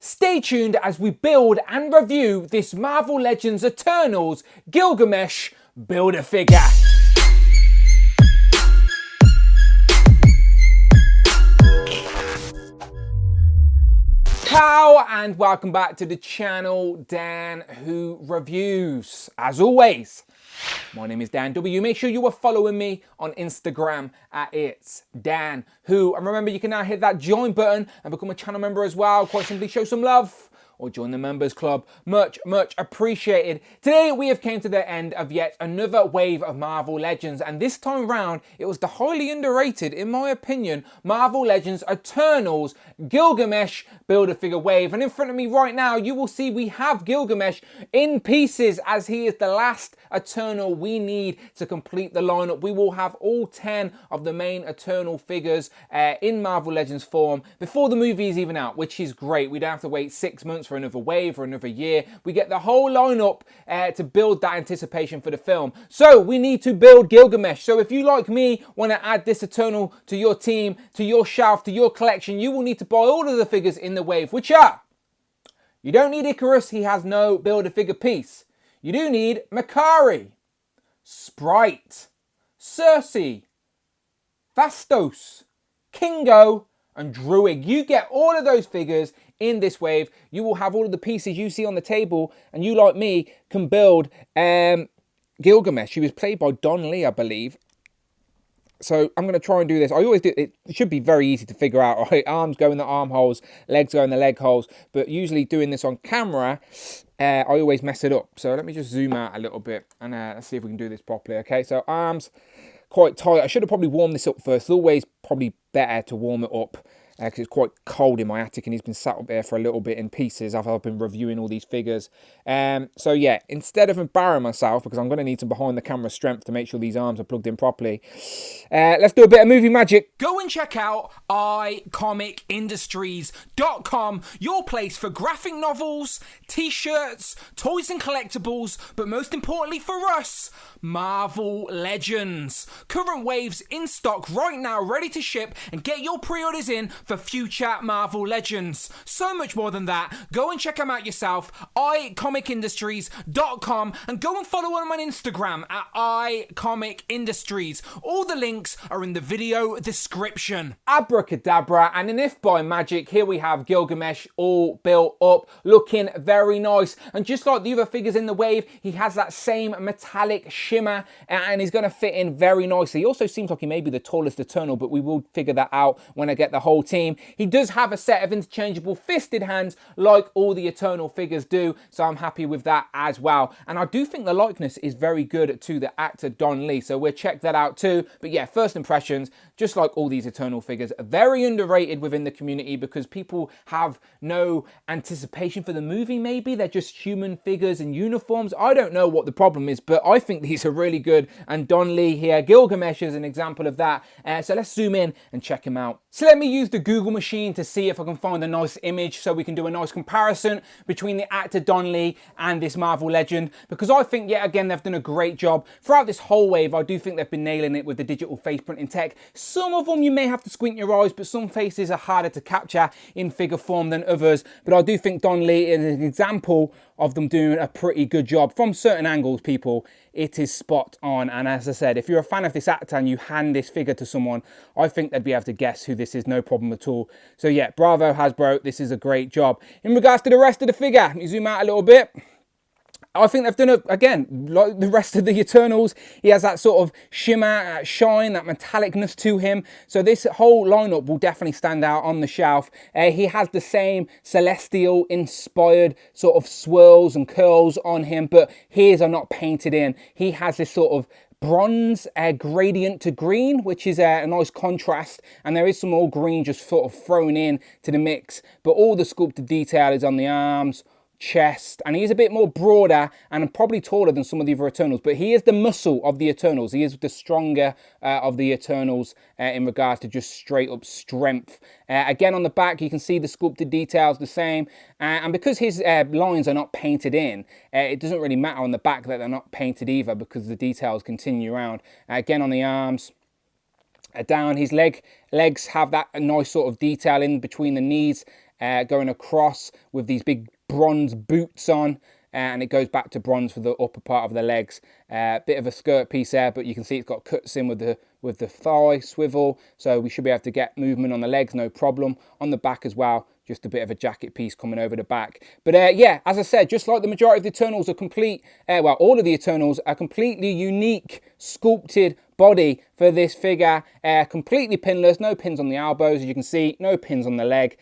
Stay tuned as we build and review this Marvel Legends Eternals Gilgamesh Build-A-Figure. Ciao and welcome back to the channel, Dan Who Reviews. As always, my name is Dan W. Make sure you are following me on Instagram at It's Dan Who. And remember, you can now hit that join button and become a channel member as well. Quite simply show some love or join the members club. Much appreciated. Today we have came to the end of yet another wave of Marvel Legends, and this time round it was the highly underrated, in my opinion, Marvel Legends Eternals Gilgamesh Build-A-Figure wave. And in front of me right now you will see we have Gilgamesh in pieces, as he is the last Eternal we need to complete the lineup. We will have all 10 of the main Eternal figures in Marvel Legends form before the movie is even out, which is great. We don't have to wait 6 months for another wave or another year. We get the whole lineup to build that anticipation for the film. So we need to build Gilgamesh. So if you, like me, want to add this Eternal to your team, to your shelf, to your collection, you will need to buy all of the figures in the wave, which are: you don't need Icarus, he has no Build-A-Figure piece. You do need Makari, Sprite, Cersei, Fastos, Kingo, and Druid. You get all of those figures in this wave. You will have all of the pieces you see on the table, and you, like me, can build Gilgamesh. He was played by Don Lee, I believe. So I'm going to try and do this. I always do. It should be very easy to figure out. Right? Arms go in the arm holes, legs go in the leg holes. But usually doing this on camera, I always mess it up. So let me just zoom out a little bit and let's see if we can do this properly. Okay, so arms quite tight. I should have probably warmed this up first. It's always probably better to warm it up, because it's quite cold in my attic and he's been sat up there for a little bit in pieces after I've been reviewing all these figures. So yeah, instead of embarrassing myself, because I'm going to need some behind the camera strength to make sure these arms are plugged in properly, let's do a bit of movie magic. Go and check out iComicIndustries.com, your place for graphic novels, t-shirts, toys and collectibles, but most importantly for us, Marvel Legends. Current waves in stock right now, ready to ship, and get your pre-orders in for future Marvel Legends. So much more than that. Go and check them out yourself, iComicIndustries.com, and go and follow them on Instagram at iComicIndustries. All the links are in the video description. Abracadabra, and then if by magic, here we have Gilgamesh all built up, looking very nice. And just like the other figures in the wave, he has that same metallic shimmer, and he's going to fit in very nicely. He also seems like he may be the tallest Eternal, but we will figure that out when I get the whole team. He does have a set of interchangeable fisted hands like all the Eternal figures do, so I'm happy with that as well. And I do think the likeness is very good to the actor Don Lee, so we'll check that out too. But yeah, first impressions, just like all these Eternal figures, very underrated within the community because people have no anticipation for the movie. Maybe they're just human figures in uniforms. I don't know what the problem is, but I think these are really good, and Don Lee here, Gilgamesh, is an example of that. So let's zoom in and check him out. So let me use the Google machine to see if I can find a nice image so we can do a nice comparison between the actor Don Lee and this Marvel Legend, because I think yet again they've done a great job throughout this whole wave. I do think they've been nailing it with the digital face printing tech. Some of them you may have to squint your eyes, but some faces are harder to capture in figure form than others. But I do think Don Lee is an example of them doing a pretty good job from certain angles. People, it is spot on. And as I said, if you're a fan of this actor and you hand this figure to someone, I think they'd be able to guess who this is, no problem at all. So yeah, bravo Hasbro, this is a great job. In regards to the rest of the figure, let me zoom out a little bit. I think they've done, again, like the rest of the Eternals, he has that sort of shimmer, shine, that metallicness to him. So this whole lineup will definitely stand out on the shelf. He has the same celestial-inspired sort of swirls and curls on him, but his are not painted in. He has this sort of bronze gradient to green, which is a nice contrast, and there is some more green just sort of thrown in to the mix, but all the sculpted detail is on the arms, chest, and he's a bit more broader and probably taller than some of the other Eternals, but he is the muscle of the Eternals. He is the stronger of the Eternals in regards to just straight up strength. Again, on the back you can see the sculpted details the same, and because his lines are not painted in, it doesn't really matter on the back that they're not painted either, because the details continue around. Again, on the arms, down his legs have that nice sort of detail in between the knees going across with these big bronze boots on. And it goes back to bronze for the upper part of the legs. Bit of a skirt piece there, but you can see it's got cuts in with the thigh swivel, so we should be able to get movement on the legs, no problem. On the back as well, just a bit of a jacket piece coming over the back. But yeah, as I said, just like the majority of the Eternals are complete, well, all of the Eternals are completely unique, sculpted body for this figure, completely pinless, no pins on the elbows, as you can see, no pins on the leg.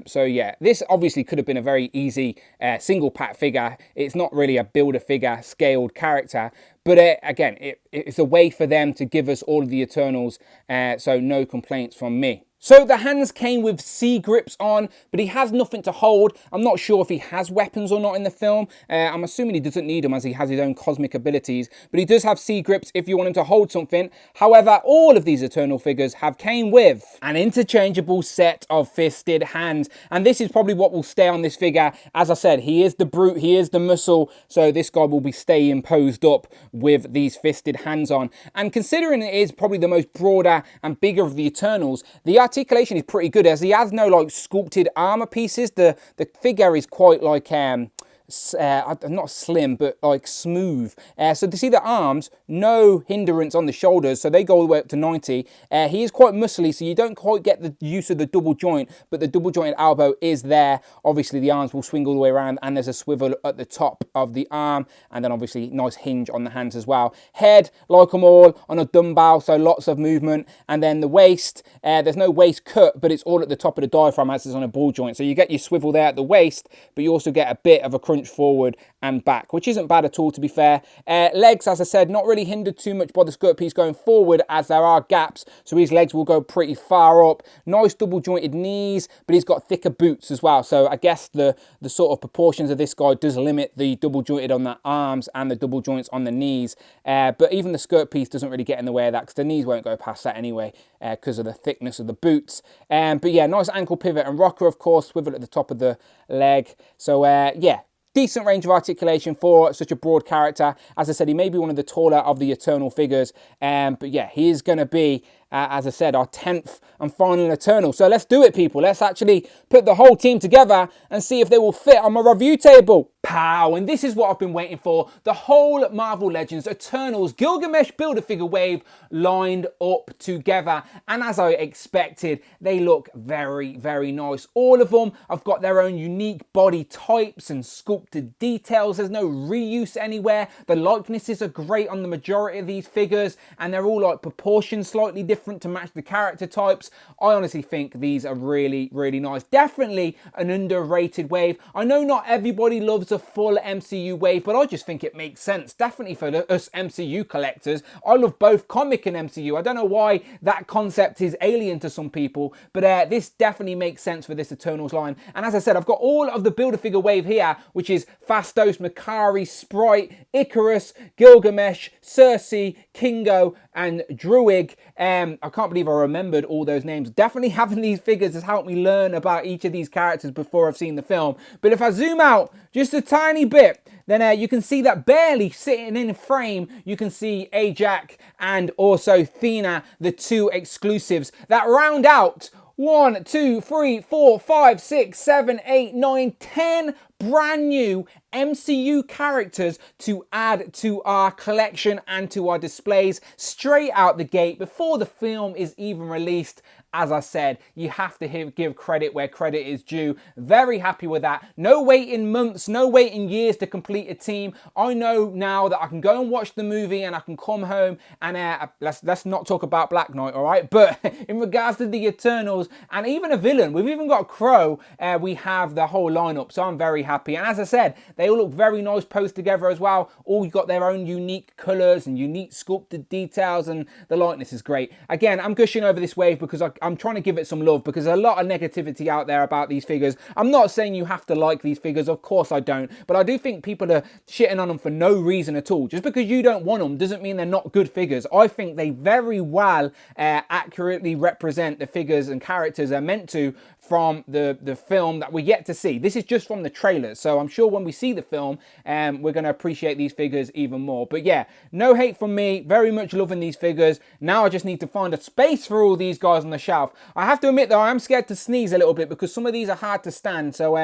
So yeah, this obviously could have been a very easy single pack figure. It's not really a builder figure scaled character, but again, it's a way for them to give us all of the Eternals, so no complaints from me. So the hands came with C grips on, but he has nothing to hold. I'm not sure if he has weapons or not in the film. I'm assuming he doesn't need them as he has his own cosmic abilities, but he does have C grips if you want him to hold something. However, all of these Eternal figures have came with an interchangeable set of fisted hands, and this is probably what will stay on this figure. As I said, he is the brute, he is the muscle, so this guy will be staying posed up with these fisted hands on. And considering it is probably the most broader and bigger of the Eternals, the articulation is pretty good, as he has no like sculpted armor pieces. The figure is quite like not slim, but like smooth. So to see the arms, no hindrance on the shoulders, so they go all the way up to 90. He is quite muscly, so you don't quite get the use of the double joint, but the double jointed elbow is there. Obviously the arms will swing all the way around, and there's a swivel at the top of the arm, and then obviously nice hinge on the hands as well. Head, like them all, on a dumbbell, so lots of movement. And then the waist, there's no waist cut, but it's all at the top of the diaphragm as it's on a ball joint, so you get your swivel there at the waist, but you also get a bit of a crunch forward and back, which isn't bad at all, to be fair. Legs, as I said, not really hindered too much by the skirt piece going forward, as there are gaps, so his legs will go pretty far up. Nice double jointed knees, but he's got thicker boots as well, so I guess the sort of proportions of this guy does limit the double jointed on the arms and the double joints on the knees, but even the skirt piece doesn't really get in the way of that, because the knees won't go past that anyway, because of the thickness of the boots. But yeah, nice ankle pivot and rocker, of course, swivel at the top of the leg. So yeah, decent range of articulation for such a broad character. As I said, he may be one of the taller of the Eternal figures, but yeah, he is going to be, as I said, our 10th and final Eternal. So let's do it, people. Let's actually put the whole team together and see if they will fit on my review table. Pow! And this is what I've been waiting for. The whole Marvel Legends Eternals Gilgamesh Build-A-Figure wave lined up together. And as I expected, they look very, very nice. All of them have got their own unique body types and sculpted details. There's no reuse anywhere. The likenesses are great on the majority of these figures, and they're all like proportions slightly different to match the character types. I honestly think these are really, really nice. Definitely an underrated wave. I know not everybody loves a full MCU wave, but I just think it makes sense. Definitely for us MCU collectors. I love both comic and MCU. I don't know why that concept is alien to some people, but this definitely makes sense for this Eternals line. And as I said, I've got all of the Build-A-Figure wave here, which is Phastos, Makari, Sprite, Icarus, Gilgamesh, Cersei, Kingo, and Druig. I can't believe I remembered all those names. Definitely having these figures has helped me learn about each of these characters before I've seen the film. But if I zoom out just a tiny bit, then you can see that barely sitting in frame, you can see Ajax and also Thena, the two exclusives that round out 1, 2, 3, 4, 5, 6, 7, 8, 9, 10 brand new MCU characters to add to our collection and to our displays straight out the gate before the film is even released. As I said, you have to give credit where credit is due. Very happy with that. No waiting months, no waiting years to complete a team. I know now that I can go and watch the movie and I can come home and let's not talk about Black Knight, all right? But in regards to the Eternals and even a villain, we've even got Crow, we have the whole lineup. So I'm very happy. And as I said, they all look very nice posed together as well. All got their own unique colours and unique sculpted details, and the likeness is great. Again, I'm gushing over this wave because I'm trying to give it some love, because there's a lot of negativity out there about these figures. I'm not saying you have to like these figures, of course I don't, but I do think people are shitting on them for no reason at all. Just because you don't want them doesn't mean they're not good figures. I think they very well accurately represent the figures and characters they're meant to from the film that we're yet to see. This is just from the trailers, so I'm sure when we see the film, we're going to appreciate these figures even more. But yeah, no hate from me, very much loving these figures. Now I just need to find a space for all these guys on the shelf. I have to admit though, I am scared to sneeze a little bit because some of these are hard to stand. So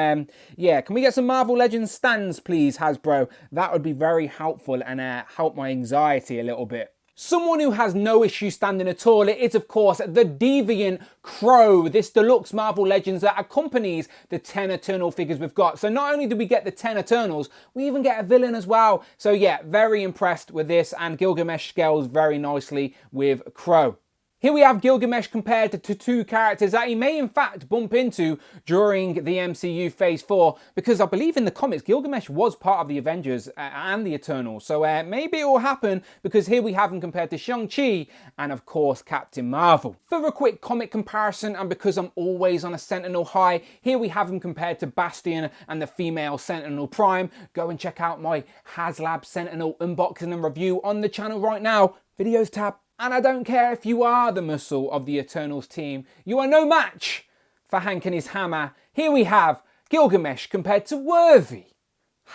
yeah, can we get some Marvel Legends stands, please, Hasbro? That would be very helpful and help my anxiety a little bit. Someone who has no issue standing at all, it is of course the Deviant Crow, this deluxe Marvel Legends that accompanies the 10 Eternal figures we've got. So not only do we get the 10 Eternals, we even get a villain as well. So yeah, very impressed with this, and Gilgamesh scales very nicely with Crow. Here we have Gilgamesh compared to two characters that he may in fact bump into during the MCU Phase 4, because I believe in the comics Gilgamesh was part of the Avengers and the Eternals. So maybe it will happen, because here we have him compared to Shang-Chi and of course Captain Marvel. For a quick comic comparison, and because I'm always on a Sentinel high, here we have him compared to Bastion and the female Sentinel Prime. Go and check out my HasLab Sentinel unboxing and review on the channel right now. Videos tab. And I don't care if you are the muscle of the Eternals team, you are no match for Hank and his hammer. Here we have Gilgamesh compared to worthy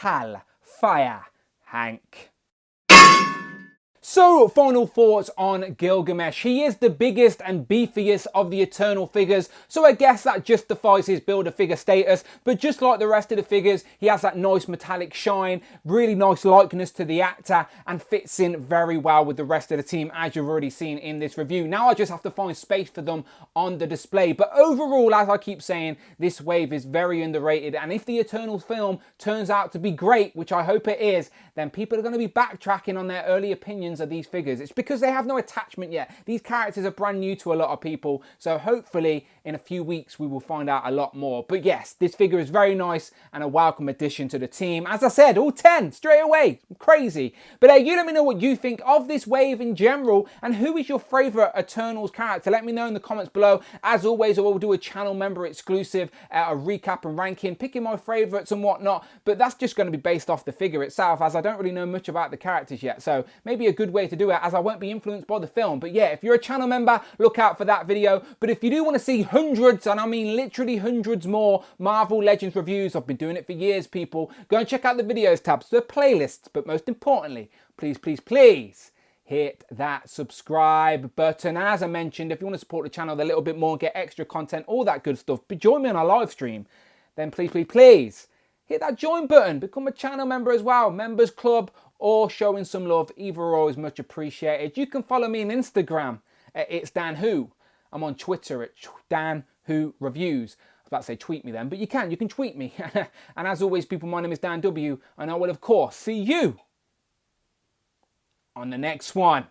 Hal Fire Hank. So, final thoughts on Gilgamesh. He is the biggest and beefiest of the Eternal figures, so I guess that justifies his Build-A-Figure status. But just like the rest of the figures, he has that nice metallic shine, really nice likeness to the actor, and fits in very well with the rest of the team, as you've already seen in this review. Now I just have to find space for them on the display. But overall, as I keep saying, this wave is very underrated, and if the Eternals film turns out to be great, which I hope it is, then people are going to be backtracking on their early opinions of these figures. It's because they have no attachment yet. These characters are brand new to a lot of people, so hopefully in a few weeks we will find out a lot more. But yes, this figure is very nice and a welcome addition to the team. As I said, all 10 straight away. Crazy. But you let me know what you think of this wave in general, and who is your favourite Eternals character. Let me know in the comments below. As always, I will do a channel member exclusive, a recap and ranking, picking my favourites and whatnot, but that's just going to be based off the figure itself, as I don't really know much about the characters yet. So maybe a good way to do it, as I won't be influenced by the film. But yeah, if you're a channel member, look out for that video. But if you do want to see hundreds, and I mean literally hundreds more Marvel Legends reviews, I've been doing it for years, people, go and check out the videos tabs, the playlists. But most importantly, please, please, please hit that subscribe button. And as I mentioned, if you want to support the channel a little bit more, get extra content, all that good stuff, but join me on a live stream, then please, please, please hit that join button, become a channel member as well, members club, or showing some love. Either or is much appreciated. You can follow me on Instagram at It's Dan Who. I'm on Twitter at Dan Who Reviews. I was about to say tweet me then, but you can tweet me. And as always, people, my name is Dan W, and I will of course see you on the next one.